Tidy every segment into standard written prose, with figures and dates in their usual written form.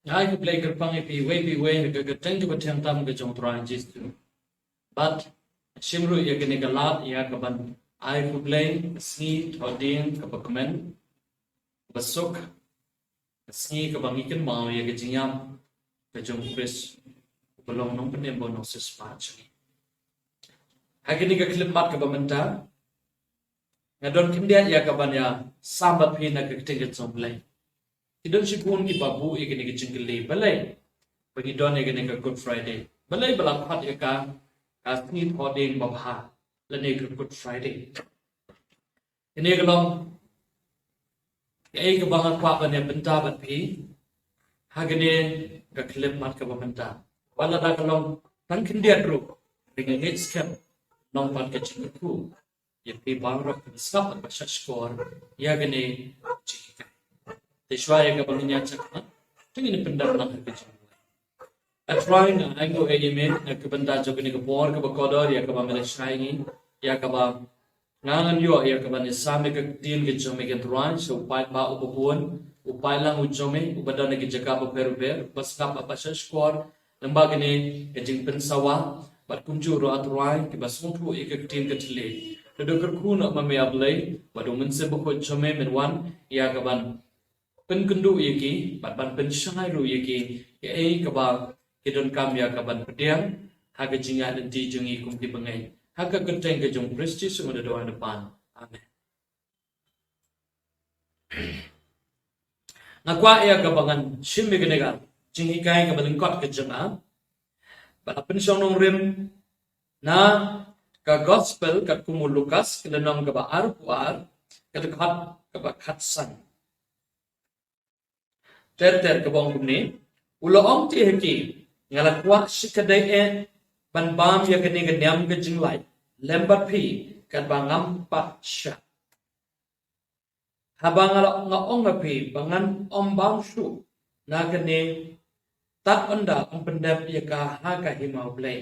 I could play Kerpang if he way, the tend to attempt to jump trying just to. But Shimru Yaganigalat Yakaban, I could play sneak or ding kapakumen, basuk, a sneak of a mikan mao yagajingyam, the jump Chris, belong no penembonosis patch. Haginiga clip mark of a mental. I don't kindia yakabanya, sambat pina tickets on play. Idon shipun ki babu igini jingli balai bagi don igini Good Friday balai balak phat yaka asni thoding babha lane Good Friday ini galong ai ka bang kwa ba ne benta bat phi hagene ka klip mat ka benta wala da galong tan kindia dru dengan hit scam nong pat ka chingku ye pi bang ro skap ba shashkor ya gane chika Tishwaya ka bang niya chakna tingin pendar lang ka chingku at trying I go eyemen na kabanta jogni ka por ka kodor ya ka ba mele shaingi ya ka ba ngangan yo ya ka ba ni same ka tin ke jome ke tran so pai ba upapun upai lang ujome ubada na ki jaka ba per bas ka pa pasha skor lamba gane ke jing pensawa bat kunju ro atrai ki basung thu ek tin ka thle to do ku na ma me ablai badu men se bo jome men wan ya ka ban pen kundu yeki bat ban pen shangai ru yeki ai ka ba kidon kam ya ka ban pediang haga jinga dan ti jungi kum ti bangai haga genteng ke jong Kristi semua doa depan amen nakwa ya ka bangan shimbe genega jingi kai ka balingkot ke janga bat pen song nong rim na ka gospel ka kumul Lukas kelenong ka ba arpuar ka dekat ka ba khatsan ter kabong kumni ulo ong ti heki ngala kwa shikadai ban bam ya kani ga nyam ga jinglai lembat pi kan bangam pa sha habang nga ong ga pi bangan ombang shu na kani tat onda ong pendap ya ka ha ka himau play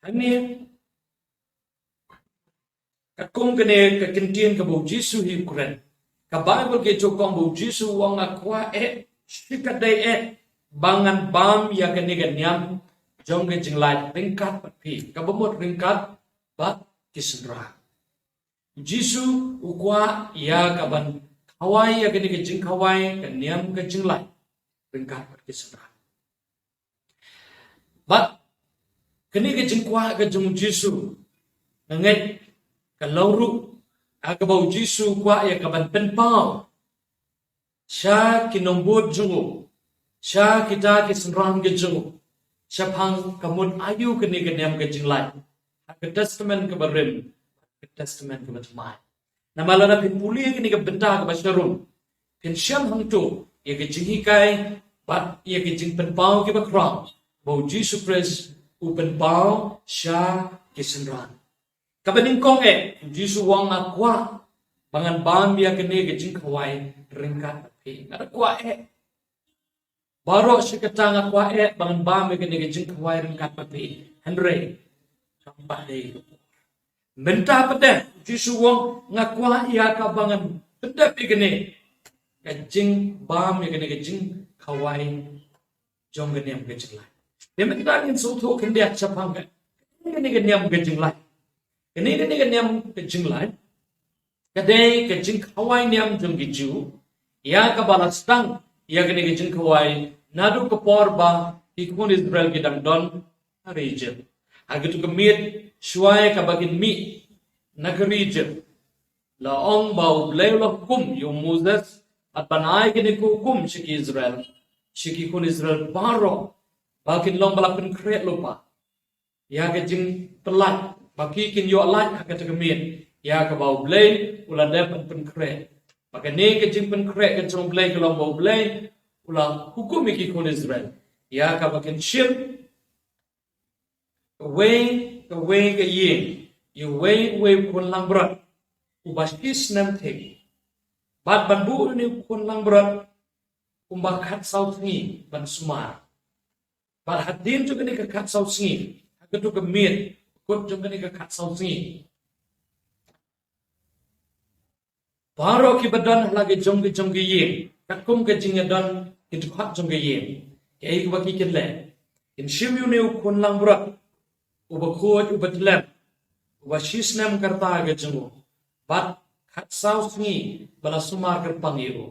hani ka kum kani ka kintin ka bu jisu hi kuren ka Bible ke chokong bu Jisu wang akwa shikadai bangan bam ya kani ganyam jong ke jinglai ringkat patpi ka bomot ringkat bat kisra Jisu ukwa ya kaban kawai ya kani ke jing kawai ganyam ke jinglai ringkat pat kisra bat kani ke jingkwa ke jong Jisu ngai ka lauru Agabau Jisu kwa ya kaban penpau sya kinombut jungu sya kita kisenram ke jungu sya pang kamun ayu kini kenyam ke jinglai ke testament ke barim ke testament ke batmai nama lana pin puli kini ke benta ke basyarum pin syam hang tu ya ke jinghi kai bat ya ke jing penpau ke bakram bau Jisu Christ u penpau sya kisenram kabaning kong Jisu wang akwa bangan bam ya kene ke jing kawai ringkat api ngara kwa baro sikatang akwa bangan bam ya kene ke jing kawai ringkat api Henry sampai benta pede Jisu wang ngakwa ya ka bangan pede kene ke jing bam ya kene ke jing kawai jong kene ke jing lai demek dangin soto kende chapang kene ke nyam ke jing lai Kini nyam ke jinglai, kadai ke jing kawai nyam jung giju, ya ke balastang, ya kini ke jing kawai, nadu ke porba, ikun Israel ke don region. Agitu ke mit, shuai ke bagin mi, nak region. La ong bau bleu la kum yung Moses, at panai kini kum shiki Israel, shiki kun Israel baro, bagin long balapin kreat lupa. Ya ke jing pelat, bagi kin yo lai ka ta kemin ya ka bau blai ula dep pen kre maka ne ke jing pen kre ke jong blai ka long bau blai ula hukum ki kun Israel ya ka bakin shim way ke yin you way kun lang brat ubaskis nam the bat ban bu ni kun lang brat umbakat south ni ban sumar bat hadin juga ni ka kat south ni ka tu kemin Kut jom kani ke kat sau singi. Baro ki badan lagi jom ki yin. kakum ka jing don itu khat jong ge yen ke ba ki ken le in shim yu ne kon lang bra uba khoj uba tlem uba shisnam karta ge jungo bat khat saus ni bala sumar kar pang yu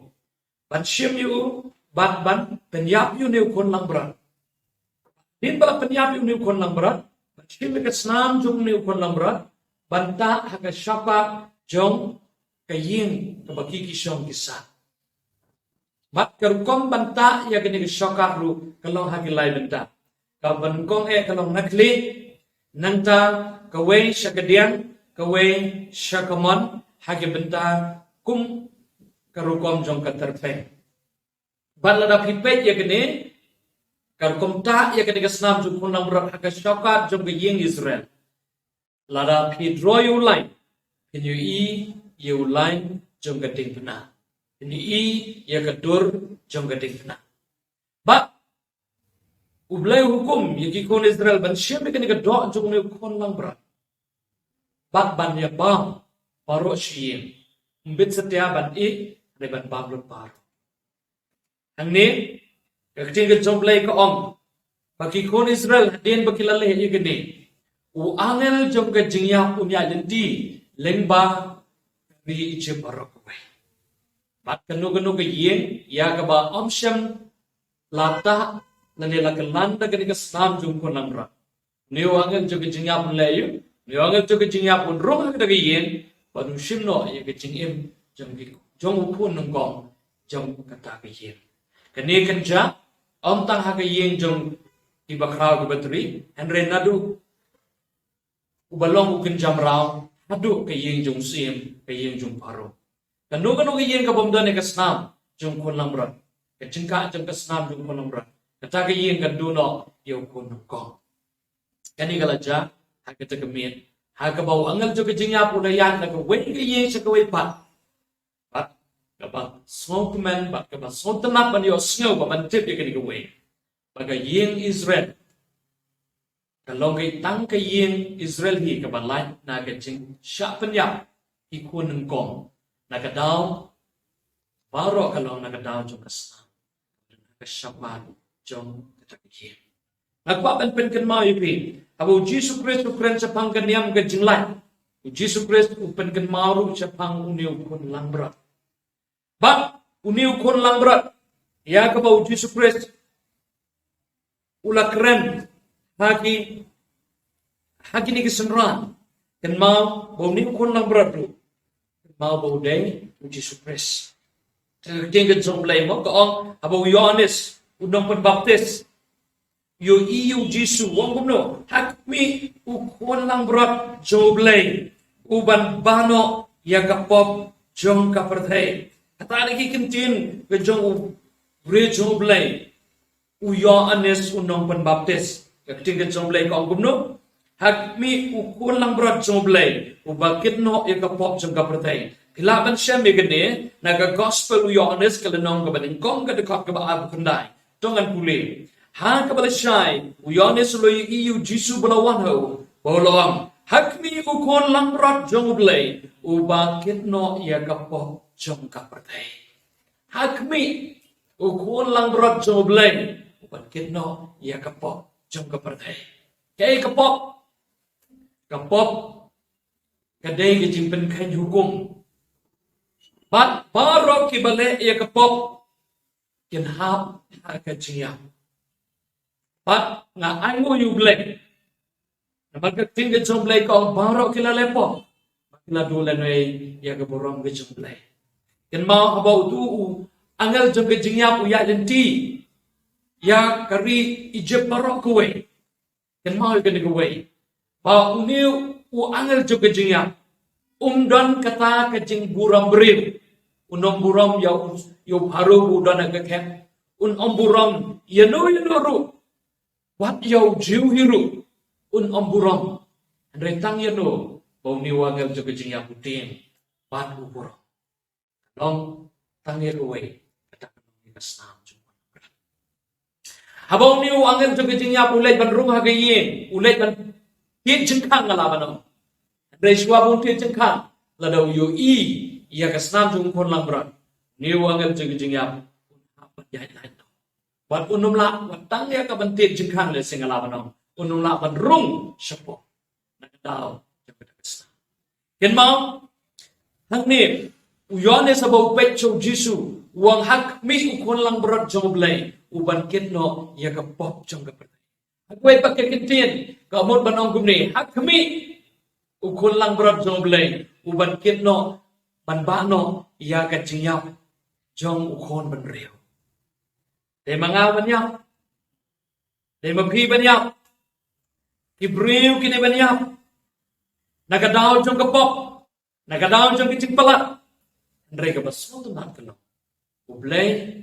ban shim yu bat ban penyap yu ne kon lang bra din bala penyap yu ne kon lang bra ban shim ke snam jong ne kon lang bra ban ta ha ka shapa jong ka yin ka ba ki shong ki sa bat karukom banta ya gini ke shokar ru kalong hagi lai banta ka bankong kalong nakli nanta kawe syakadian kawe syakamon hagi banta kum karukom jong katerpe bat lada pipe ya gini karukom ta ya gini ke snam jong kunang berat hagi shokar jong ke ying Israel lada pidro yu lain pinyu yu lain jong ke ting pena ini ya kedur jong gading kena. Ba ublay hukum yaki kon Israel ban syem ke ni kedok jong ne kon lang berat. Bat ban ya bang paro syem. Mbit setia ban reban bablut paro. Ang ni kakting ke jong blay ka om. Bagi kon Israel hadin baki laleh ye gini. U angel jong ke jingya punya lendi lengba ri iche barok way. Bat kanu ke yin ya ka ba omsham lata nanila ka landa ka ka snam jung ko namra ni wangan jo ke jingya pun layu ni wangan jo ke jingya pun rong ka ka yin ba nu shim no ya ke jingim jong ki jong upun nang kong jong ka ta ka yin kani kan ja om tang ha ka yin jong ki ba kraw ka batri henre nadu ubalong ukin jam raw nadu ka yin jong sim ka yin jong paro kanu ke yin ka bomda ne ka snam jong kon lamra ka jingka jong ka snam jong kon lamra ka ta ka yin ka du no yo kon ko kani kala ja ha ka ta ka min ha ka bau angal jo ka jingya pu na yan na ka wen ka yin sa ka wei pat ka ba smoke man ba ka ba sot na ban yo snow ba ban tip ka ni ka wei ba ka yin Israel ka long ka tang ka yin Israel hi ka ban lai na ka jing sha pan ya hi kon ng kong nakadaw baro kalong nakadaw jong kasna nakasyapan jong katakihin nagpapan kan mau ipi abo Jesus Christ ukren sa pangkaniam ka jinglay Jesus Christ upen kan mau sa pang uniw kun langbrat ba uniw kun langbrat ya ka ba Jesus Christ ulakren hagi ni kisenran kan mau ba uniw kun langbrat ru mau bau day Jesus Christ. Tinggal jomblay mo kaong abo Yohanes unang penbaptis. Yo iu Jesus wong kumno hakmi ukon lang berat jomblay uban bano ya kapop jong kaperthay. Kata lagi kentin ke jong bre jomblay u Yohanes unang penbaptis. Tinggal jomblay kaong kumno hakmi ukon lang berat jomblay ubakit no ya kapop jong kaperthay. Kilaban siya megane naga gospel u Yohanes kalanong ka baning kong ka dekat ka ba abu kanday tongan puli ha ka bala siyay u Yohanes lo iu Jesus balawan ho bolong hakmi u kon langrat jong ublay ubakit no ya kapop jong kapertay hakmi u kon langrat jong ublay ubakit no ya kapop jong kapertay kay kapop kaday ka jimpen kan hukum bat barok ki bale ya kapop kin hap ha ka jiya bat nga ango yu blek na magka tinga jom blek ko barok ki la lepo bakila dole no ya ka borong ke jom blek kin ma habaw tu angal jom ke jiya pu ya lenti ya kari ijeb barok ko we kin ma ke ni ko we ba uniu u angal jom ke jiya don kata kajing buram berim unom buram ya baru udan agak buram ya no ru wat ya jiu hiru buram rentang ya no bau ni wangal jo kajing ya putin bat buram long tang ya ruwe kata ni kasam cuma habau ni wangal jo kajing ya ulai ban rung hagayin ulai ban hit jengkang ngalaban Reswa bunti jengkang ladau yo ya kasnam jung kon lambran ni wangal jeng jeng yap ใหญ่หลายตัววันอุณมละวันตั้งเรียกบันเตียจึงข้างเลยสิงห์ลาบันองอุณมละวันรุ่งเฉพาะนักดาวจะเป็นนักษาเห็นมั้ยทั้งนี้อุยอนในสบายเป็ดโจจิสุวังฮักมีอุคนลังบรดจงเลยอุบันเกตโนยากปอบจงกับประเทศฮักเวปักเกตเตียนก็หมดบันองกุมนี้ฮักมีอุคนลังบรดจงเลยอุบันเกตโนบันบ้านโนยากจิงยาวจงอุคนบันเรียวแต่มางาบันยาวแต่มาพีบันยาวที่บริวกินบันยาวนักดาวจงกับปอบนักดาวจงกิจิงปลัดmereka bersatu nak kenal. Ublay,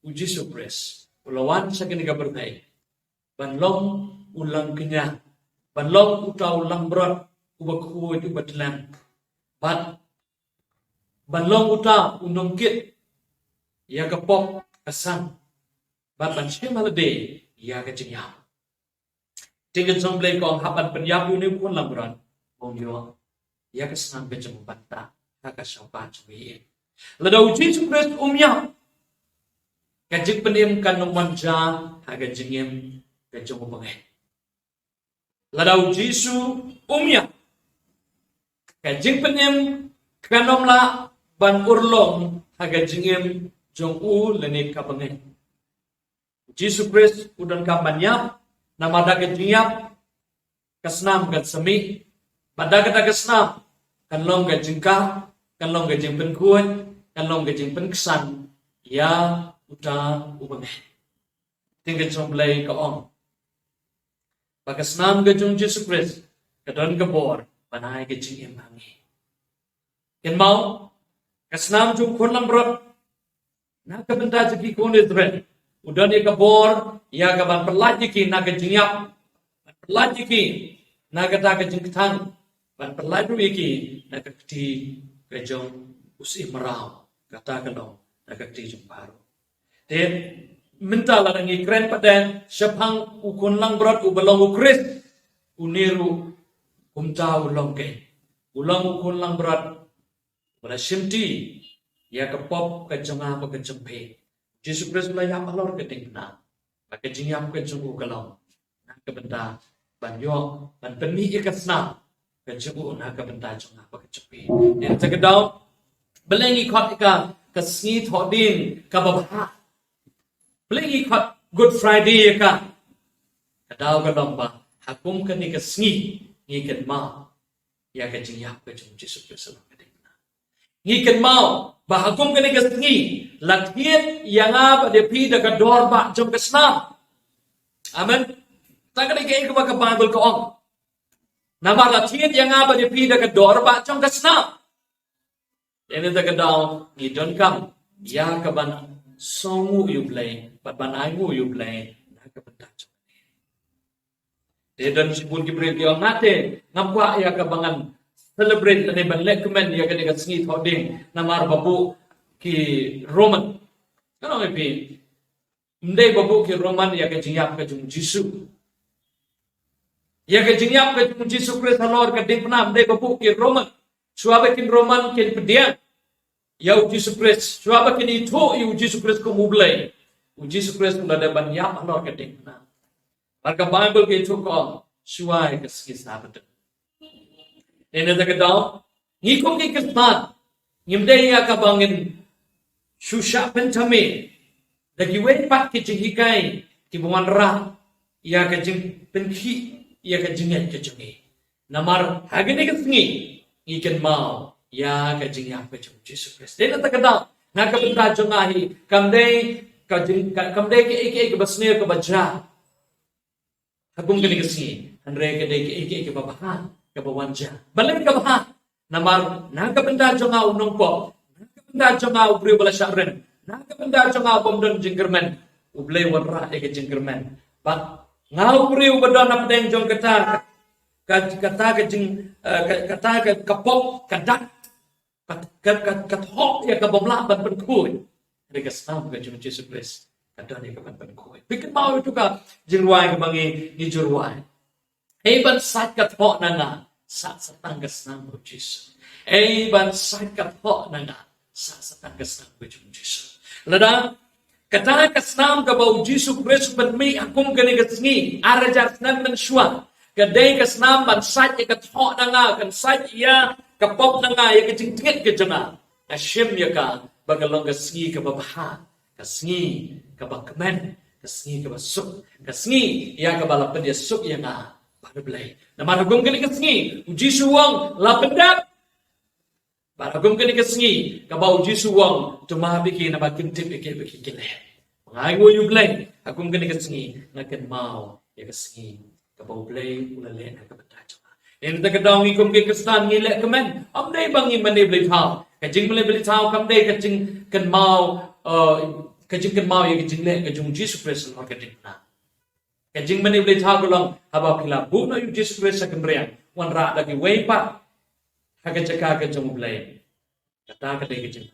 uji surprise. Ulawan sa kiniga bertay. Banlong ulang kenya. Banlong utaw ulang berat. Ubag huwag ubag lang. Banlong utaw unongkit. Ia kapok kasang. Ban siya malade. Ia kajinyaw. Tingin sa ublay ko ang hapan panyabu ni ukon lang berat. Bongyo. Ia kasang kajang banta. Kakasapan sumiin. Ladau Jesus Christ kajik penim kanong manja hagajingim kajong ubangay. Ladau Jesus kajik penim kanong la ban urlong hagajingim jong lenik kabangay. Jesus Christ udan kabanyap namada kajingap kasnam kadsami pada kasnam kanlong kajingka kanlong gajing penkuat, kanlong gajing penksan, ya udah ubangay. Tinggal jomblay kaong. Bagas nam gajong Jesus Christ, kadon kabor, panay gajing imangi. Ken mau, kasnam jong kunlang brot, nakabenda jaki kun Israel. Udah ni kabor, ya kaban perlajiki nagajing yap, perlajiki nagata gajing ketang, ban perlajiki nagakti kajong usi meraw kata kanong nagakti jong paro. Dan minta lang ikren padan syapang ukon lang berat ubalong ukris uniru umta ulong ke ulang ukon lang berat wala simti ya kapop kajong apa kajong pe Jesus Christ mulai apalor keting na pakajing yam kajong ugalong na kabenda banyo ban peni ikasna kajong na kabenda jong apa kajong pe yang sekedau belengi kot ika kesngi thodin kababha belengi kot Good Friday ika kadau galong ba hakum kani kesngi ngiken ma ya kajing yap kajong Jesus Christ kadina ngiken mau ba hakum kani kesngi lathiet yang apa de pi da kador ba jong kesna amen takani ke ka Bible ko on nama lathiet yang apa de pi da kador ba jong kesna ini terkadang ngidon kam ya kaban songu yublay banangu yublay na kaban tajo dan sibun kibril ki ngate ngapwa ya kabangan celebrate ane ban lekmen ya kani kasngi thoding namar babu ki Roman kano epi ndai babu ki Roman ya ka jingyap ka jung Jisu ya ka jingyap ka jung Jisu Christ halor ka ding pnam ndai babu ki Roman suabe kin Roman kin pedian ya Jesus Christ suabe kin itu Jesus Christ ko mublay Jesus Christ ula da ban yap halor ka ding pnam marka Bible ke itu ko suai ka ski sabat ene da kadau ni ko ki kisman ngimde ya ka bangin susha pentame dagi we pat ki jihikai ki buan ra ya ka jing penki ya ka jingat ka jungi namar hagene ka sngi ikan mau ya ka jing ya ka jung Jesus Christ dena ta kada na ka benda jungahi kamde ka jing kamde ke ek basne ka bajra hagum kani ka sngi andre ka de ke ek babahan ka bawanja balik ka bahan namar na ka benda junga unong po na jonga ubri bala syaren na ka benda jonga bomdon jinggermen ublay warra e jinggermen ba ngau ubri ubadon na pedeng jong kata ka jing kata ka kapok kadak kat hok ya ka bomla ban penkuy rega sam ka jing Jesus Christ kada ni ka ban penkuy pikir mau itu ka jingruai ka bangi ni jurwai ban sat kat hok nanga sat satang ka sam Jesus ban sat kat hok nanga sa tangkas ng Panginoon Jesus. Lada Kata kasnam ka bau Jisu Kristus ban mi akum kani kasngi arajar nan man shwa kadai kasnam ban sat ya ka tho na nga kan sat ya ka pop na nga ya ka tingket ka jana ashim ya ka bagalong kasngi ka babaha kasngi ka bakmen kasngi ka basuk kasngi ya ka balapan ya suk ya nga padablay na maragum kani kasngi Jisu wang lapendap baragum kani kasngi ka bau Jisu wang tumabiki na bakintip iki kile ngai ngui yublay akum kani kasngi nakan mau ya kasngi ka bau blay ulale na ka bata chama en ta kadang ikum ke kastan ngi le kamen am dai bangi mane blay thao ka jing blay thao kam dai ka jing kan mau ka jing kan mau ya ka jing le ka jung Jesus Christ ma ka ding na ka jing mane blay thao ko long haba khila bu na yu Jesus Christ ka mriang wan ra lagi wei pa ha ka jaka ka jung blay kata ka dai ka jing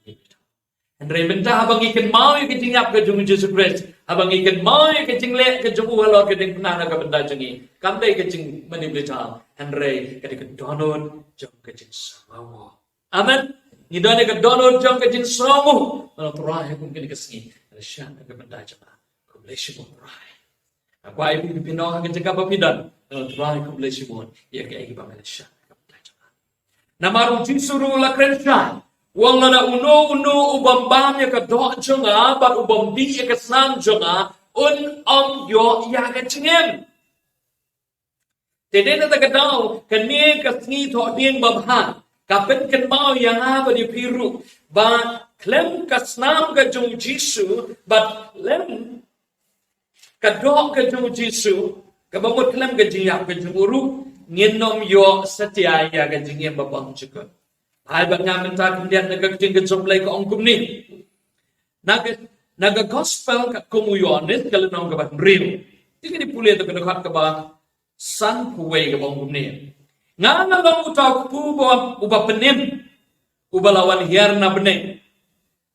Andre benta habang ikan mau ikan jingap ke jung Jesus Christ, habang ikan mau ikan jingle ke jung walor ke ding pernah naga benda jengi, kamdai ke jing manipulita, Andre ke donor jung ke jing samu. Amen. Ni done ke donor jung ke jing samu, kalau perai aku mungkin kesengi, ada syan naga benda jenga, kumulasi pun perai. Aku ai pun pindah ke jengka papidan, kalau perai kumulasi pun, ia ke ai pamer syan naga benda jenga. Namaru jinsuru la krensyan. Wang lada uno ubam bam ya ka do jonga bat ubam di ya ka sam jonga om yo ya ka chingem tede na ta ka daw kani ka sngi tho ding babhan ka pen kan mau ya nga ba di piru ba klem ka snam ka jong Jisu bat lem ka do ka jong Jisu ka ba mo klem ka jing ka jong uru ngenom yo satya ya ka jingem babang chukot Hai bang ngamen ta kemudian naga kecing kecom lagi ke ongkum ni. Naga gospel kat komuyonis kalau nong kebat real. Tiga di pulia tu kena kat kebat san kuwe ke ongkum ni. Ngana long utau ku bawa ubah penim ubah lawan hiarna bening.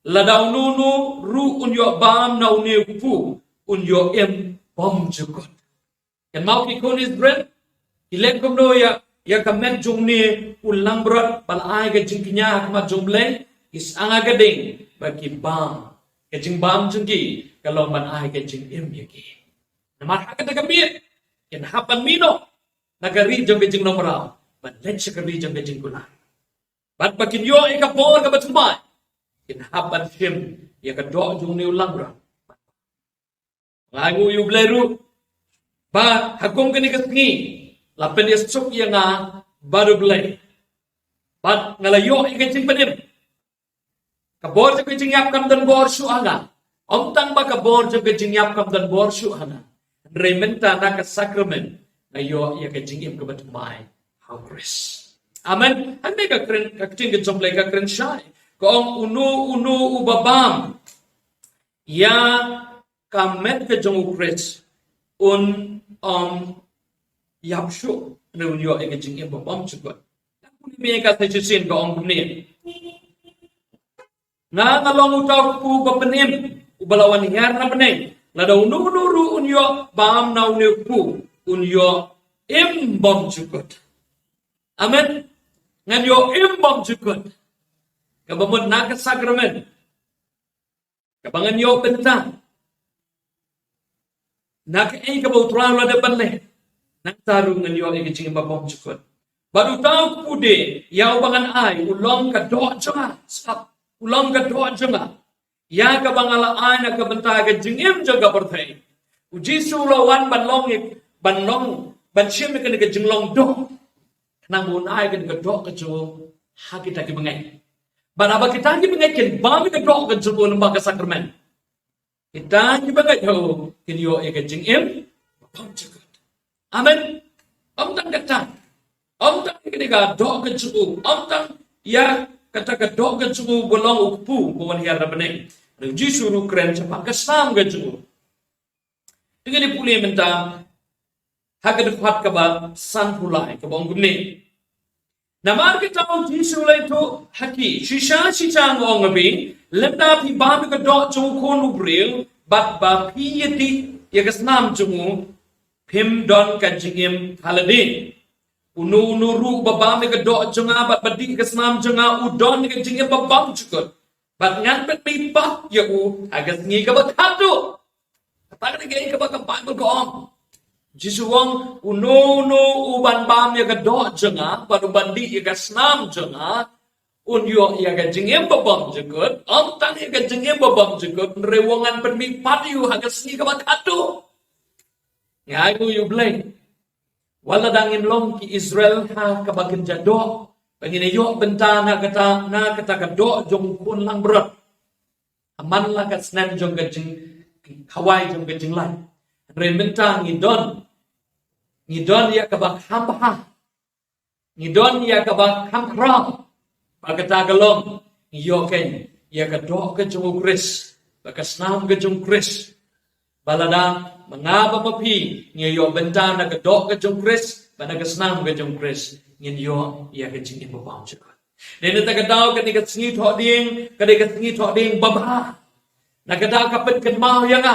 Ladau nunu ru unyo bam na unyo ku unyo bom jukut. Kan mau kikonis bread ilek kumno ya kamen jung ni ulang berat balai ke jingkinya kemat jung bleng is anga gading bagi bam ke jing bam jungki kalau man ai ke jing yaki namar hak ta kambir ken hapan mino nagari jung ke jing nomrao ban len sekari jung ke jing kula bat bakin yo e ka bor ka batmai ken hapan sim ya ka do jung ni ulang berat ngangu yu bleru ba hakum ke ni kesngi lapen dia suk yang baru belai. Bat ngalayo ikan cing penim. Kabor je kecing yap kam dan bor su anga. Om tang ba kabor je kecing yap kam dan bor su anga. Rementa na ka sakramen. Ngayo ya kecing im kebat mai. How grace. Amen. Ande ka kecing ke jomble ka kren syai. Ko ong unu ubabam. Ya kamet ke jong grace. Yap syu nunyo e kecing im babam chugot puni me ka sa chusin ko ong ni nga ngalong utaw ku bapenim ubalawan hiar na peneng ladaw nuru unyo bam na unyo ku unyo im bam chugot amen nganyo im bam chugot kabamon na ka sakramen kabangan yo bentang nak ai ka bautra la de banle nang tarung nganyo ay kicing babong chukot. Baru tahu kude, yaw bangan ay, ulong ka do jonga, sap, ulong ka do jonga. Ya ka bangala ay na kabanta ka jingim jonga berthay. Ujisu lawan banlong, bansyim ka ka jinglong do. Nang unay ka do ka jo, hakita ki bangay. Banaba kita ki bangay kin, bami ka do ka jo ng mga sakramen. Kita ki bangay ho, kinyo ay ka jingim, babong chukot. Amen. Om tang kata. Om tang ketika dok kecuku. Om tang ya kata ke dok kecuku bolong ukpu bukan hiar bening. Nuji suruh keren cepat kesam kecuku. Dengan dipulih mentang hak dekat kebat san pulai ke bong gumni. Namar kita Jisu itu haki. Shisha ngong ngabi. Lemda pi bami ke dok cuku konu bril. Bat bapi yeti ya kesnam cuku. Pim don ka jingim haladin. Unu ru babam ke do jonga bat badi ke snam jonga udon ke jingim babam chukut. Bat ngan bet mi pa ya u agas ngi ka ba khatu. Tak ada gay ka ba ka Bible ko om. Jisu wong uno uban bam ya ka do jenga baru bandi ya ka snam jenga unyo ya ka jengem babam jekut om tang ya ka jengem babam jekut rewongan bet mi pat yu agas ngi ka ba khatu. Ngai ku yu blay. Wala dangin long ki Israel ha ka ba jado. Pangina yo benta na kata ka do jong kun lang berat. Aman la ka snan jong ka jeng kawai jong ka jeng lai. Ren benta ngidon ya ka ba hamha. Ngidon ya ka ba hamkram. Pagkata galong yo ken ya ka do ka jong Kris. Baka snam ka jong Kris. Balada mengapa mapi ngayo benta na ka do ka jong Kris. Bana ka snam ka jong Kris. Ngin yo ya ka jing ibo bang jekut. Dene ta ka daw ka ni ka sngi tho ding babha. Na ka daw ka pen kan mau yang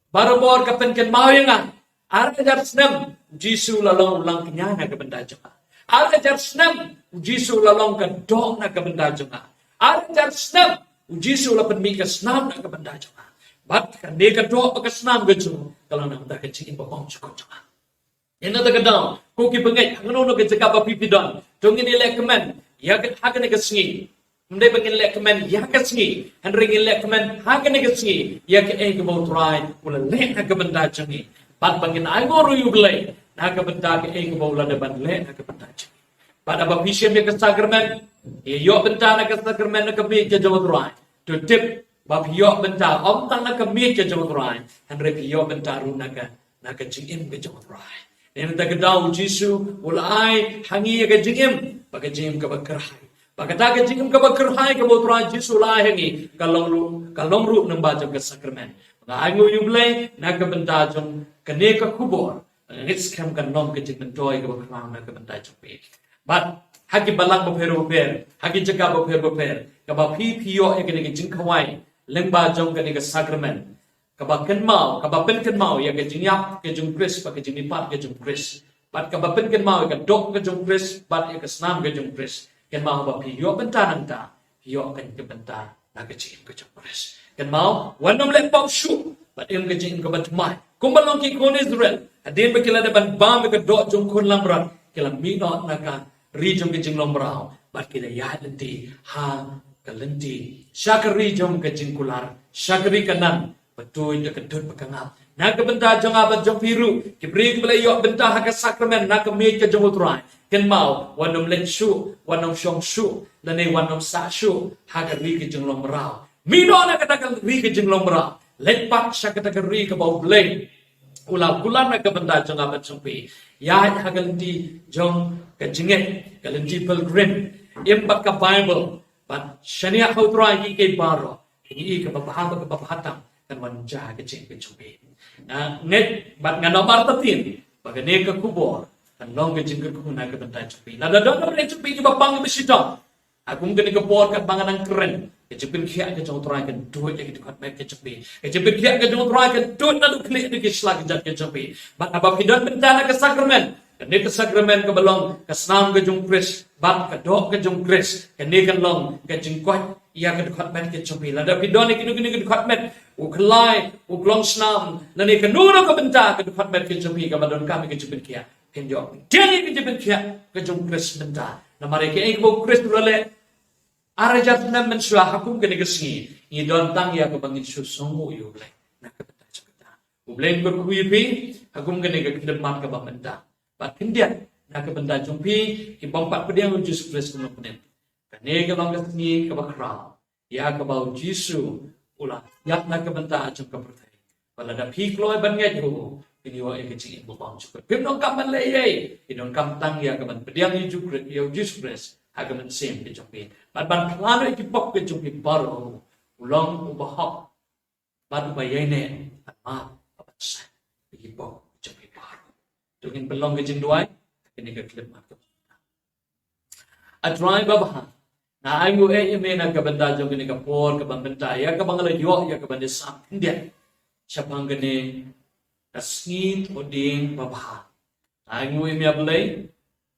Barabor ka pen kan mau yang Ara jar snam Jisu lalong ulang kenya na ka benda jeka. Ara jar snam Jisu lalong ka do na ka benda jeka. Ara jar snam Jisu la pen mi ka snam na ka benda jeka. Bat ka ne ka do ka snam ka ju kalau na ka jing ibo bang jekut jeka. Ina ta ka daw ko ki pengai ngono ka jeka ba pipidon. Dongin ilekmen ya ka hakane ka sngi. Mende bangin lekmen ya ka sngi. Henring lekmen hakane ka sngi. Ya ka e ka bo try ula le na ka benda jengi. Bat bangin ay ngoro yu blay. Na ka benda ka e ka bo la de ban le na ka benda jengi. Bat aba pisem ya ka sakrament. Yo benda na ka sakrament na ka mi ka jo try. To tip bab yo benda om tang na ka mi ka jo try. Henring yo benda ru na ka jingim ka jo try. Ina ta ka daw Jisu ula ay hangi ya ka jingim. Baka jingim ka bagkarhay. Pagkata ka jingim ka bagkarhay ka bo try Jisu la hangi kalong ru ng bajang ka sakrament. Mga ango yublay na ka benda jong kane ka kubor. Ngits kam ka nom ka jing mentoy ka bagkarhay na ka benda jong pe. But hagi balang ba pero hagi jaga ba pero ka ba piyo e kane ka jing kawai lengba jong kane ka sakrament. Kabakan mau ya ka jingyap ka jong Kris pa ka jinipat ka jong Kris. Pat kabapen kan mau ka dok ka jong Kris pat ya ka snam ka jong Kris. Kan mau ba piyo benta nang ta. Piyo kan ka benta na ka jing ka jong Kris. Kan mau wanom le pau shu pat im ka jing ka batmai. Kumbalong ki kon Israel. Adin ba kila ban bam ka dok jong kon lamrat. Kila minot na ka ri jong ka jing lomrao. Pat kila ya lenti ha ka lenti. Syakari jong ka jing kular. Syakari kanan. Betul dia kedut pekangap. Nak benta jong abat jong piru. Kibri kebela yok benta haka sakramen. Nak kemit ke jong utrai. Ken mau. Wanom len shu. Wanom syong shu. Dan wanom sa shu. Haka ri ke jong lomrao. Mino nak katakan ri ke jong lomrao. Lepak sya katakan ri ke bau bleng. Ulah bulan nak benta jong abat jong pi. Ya haka lenti jong ke jenget. Ke lenti pilgrim. Impak ke Bible. But syaniak utrai ki ke baro. Ini ke bapahatang. Kan wanja ke jing ke jumpi. Net bat ngano martatin. Baga ne ke kubor. Kan long ke jing ke kuna ke bentai jumpi. Nada dong ke jumpi ke bapang ke besidong. Aku mungkin ke bor kat banganan keren. Ke jumpi kia ke jong trai ke duit ke dekat mek ke jumpi. Ke jumpi kia ke jong trai ke duit lalu klik ke slag jat ke jumpi. Bat apa pidon bentana ke sakramen. Ke ne ke sakramen ke belong ke snam ke jong Kris. Bat ke dok ke jong Kris. Ke ne kan long ke jing kuat. Ia ke dekat mek ke jumpi. Lada pidon ke kini ke dekat mek. Uklai, uklong snam, nani kenuno ke benta ke depan met ke jumpi ke madon kami ke jumpi kia. Kenjo, dia ni ke jumpi kia ke jumpi Kris benta. Nama mereka yang ke Kris berale. Arajat nam mensuah hakum ke negesi. Ini don tang ya ke bangin susungu yu bleng. Nak ke benta jumpa. Ubleng berkuipi hakum ke negesi kedepan ke benta. Pat kendian nak ke benta jumpi ke bangpat pediang ujus Kris kemudian. Kene ke bangkesni ke bakrau. Ya ke bau Jisu. Ulah, yak nak kebenta acung kepertai. Kalau ada pikloi ban ngajo, ini wa ek cing ibu bang cukup. Pim dong kam ban leye, idon kam tang ya keban pediang yu jukret, yu jusres, hagaman sem ke jumpi. Ban plano ek pok ke jumpi baru, ulang ubahak, ban bayane, ma abat sa, ek pok jumpi baru. Tungin belong ke jinduai, ini ke klip mak. Atrai babah. Na ayu ime ka benda jong ni ka por ka benda ya ka bangala yo ya ka benda sam india siapang gene kasngit oding babha ayu ime ablay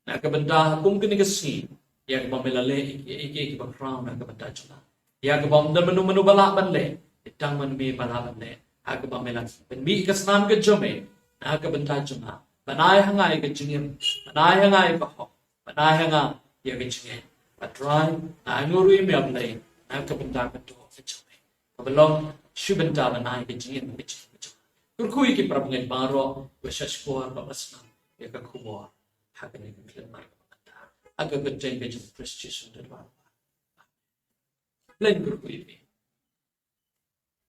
na ka benda kum kini kasngit ya ka pamilale iki background na ka benda jong Ya ke bom dan menu balak banle. Itang man mi balak banle. Aga ba melan. Ben mi ke senam ke jome. Na ke bentar joma. Banai hangai ke jingim. Banai hangai ke ho. Banai hangai ya ke jingim. Patrai na ngurui mi amle. Na ke bentar ke to ke jome. Belum shu bentar banai ke jingim ke jingim. Kurkui ki prabngai baro. Wesashkuar babasna. Ya ke kubor. Hakani ke kelemar. Aga ke jeng ke jing Kristus untuk Lain kurkui mi.